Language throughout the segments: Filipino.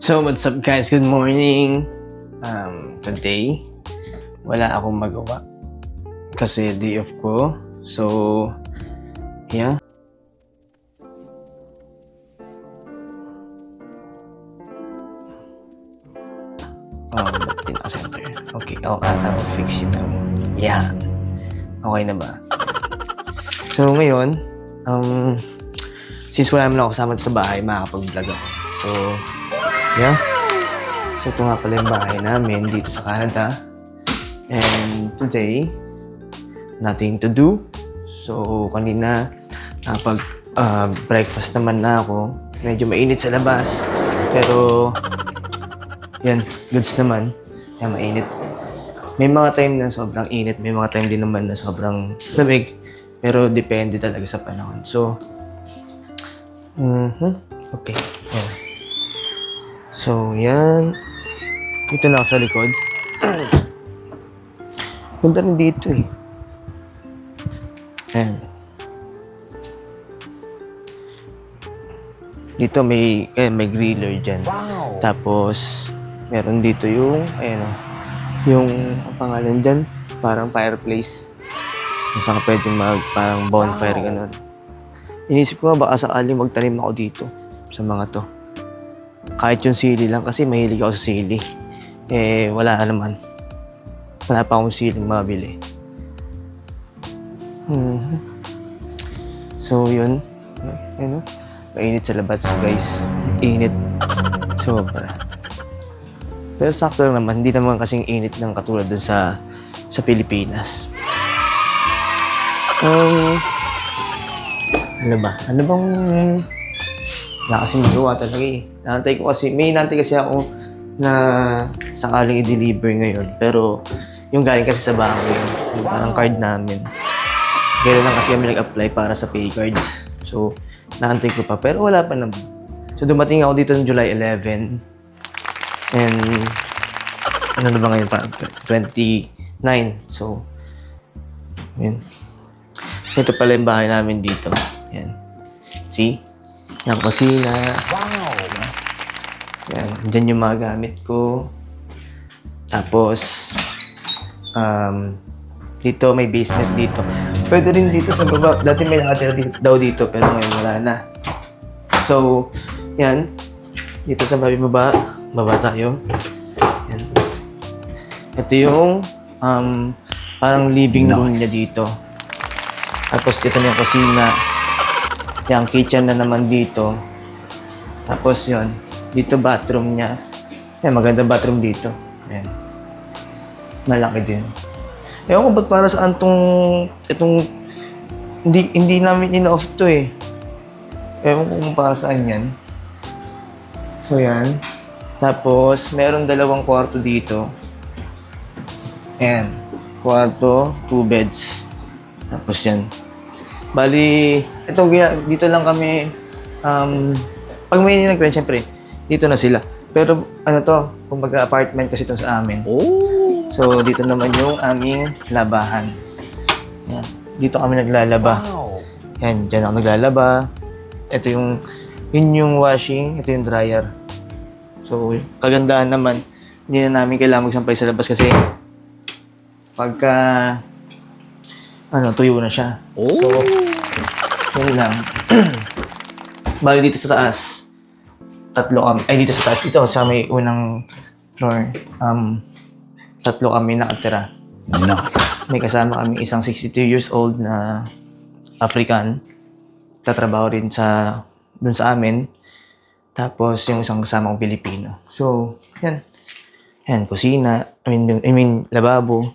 So, what's up guys? Good morning. Today, wala akong magawa kasi day off ko. So, yeah. Pinaka-center. Okay, I'll fix it now. Yeah. Okay na ba? So, ngayon, since wala naman ako kasama sa bahay, makakapag-vlog ako. So, yeah. So, ito nga pala yung bahay namin dito sa Canada. And today, nothing to do. So, kanina, breakfast naman na ako. Medyo mainit sa labas. Pero, yan, goods naman. Yan, mainit. May mga time na sobrang init. May mga time din naman na sobrang lamig. Pero, depende talaga sa panahon. So, okay. Yan. So, yan. Ito na ako sa likod. Punta rin dito eh. Ayan. Dito may griller dyan. Wow. Tapos, meron dito yung, yung ang pangalan dyan, parang fireplace. Kung saan ka pwedeng parang bonfire, gano'n. Inisip ko nga baka sakaling magtanim ako dito sa mga to. Kahit yung sili lang kasi mahilig ako sa sili. Wala naman. Wala pa akong siling mabili. So, yun. Mainit sa labas, guys. Init. Sobra. Pero sakto lang naman. Hindi naman kasing init ng katulad dun sa Pilipinas. Ano ba? Ano bang... Wala kasi magawa talaga eh. May inantay kasi ako na sakaling i-deliver ngayon. Pero yung galing kasi sa bangko yung parang card namin. Kaya lang kasi kami nag-apply para sa pay card. So, naantay ko pa. Pero wala pa naman. So, dumating ako dito ng July 11. And, ano na ba ngayon? 29. So, yun. Ito pala yung bahay namin dito. Yan. See? Yung kusina. Wow! Yan. Diyan yung mga gamit ko. Tapos, dito may basement dito. Pwede rin dito sa baba. Dati may nakatira daw dito, pero ngayon wala na. So, yan. Dito sa baba. Baba tayo. Yan. Ito yung, parang living room niya dito. Tapos dito na yung kusina. Yung kitchen na naman dito. Tapos yun. Dito bathroom niya. Yan, maganda bathroom dito. Yan. Malaki din. Ewan ko ba't para saan itong hindi namin ina-off to eh. Ewan ko kung para saan yan. So yan. Tapos meron dalawang kwarto dito. Ayan. Kwarto, 2 beds. Tapos yan. Bali, dito lang kami, pag may nag-rent, syempre, dito na sila. Pero, kumbaga apartment kasi ito sa amin. Oh! So, dito naman yung aming labahan. Yan. Dito kami naglalaba. Wow! Yan, dyan ako naglalaba. Ito yun yung washing, ito yung dryer. So, kagandahan naman, hindi na namin kailangan magsampay sa labas kasi pagka tuyo na siya. Oh. So, yun lang. Bali dito sa taas, tatlo kami. Dito sa taas, dito sa may unang floor, tatlo kami nakatira. No. May kasama kami isang 62 years old na African. Tatrabaho rin dun sa amin. Tapos yung isang kasama kong Pilipino. So, yan. Yan, kusina. I mean, lababo.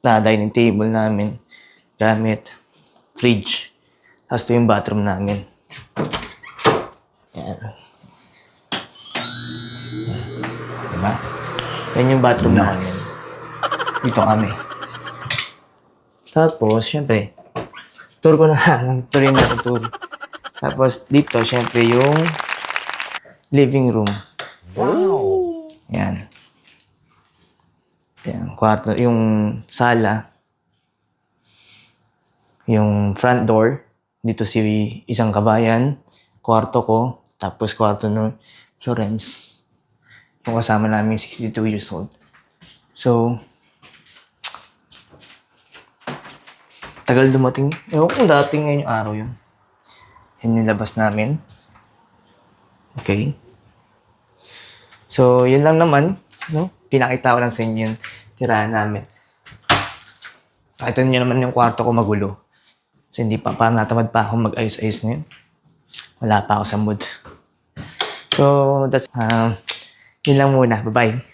Dining table namin. Gamit, fridge. Tapos ito yung bathroom namin. Yan. Diba? Yan yung bathroom namin. Dito kami. Tapos, syempre, tour ko na lang. Tuloy na ako tour. Tapos, dito, syempre, yung living room. Wow! Yan. Yan. Kwarto, yung sala. Yung front door, dito si isang kabayan, kwarto ko, tapos kwarto ng Florence. Yung kasama namin 62 years old. So, tagal dumating. Ewan ko kung dating ngayong araw yun. Yan yung labas namin. Okay. So, yun lang naman. No? Pinakita ko lang sa inyo yung tirahan namin. Pakita nyo naman yung kwarto ko magulo. Kasi hindi pa, parang natamad pa akong mag-ayos-ayos ngayon. Wala pa ako sa mood. So, that's, yun lang muna. Bye-bye.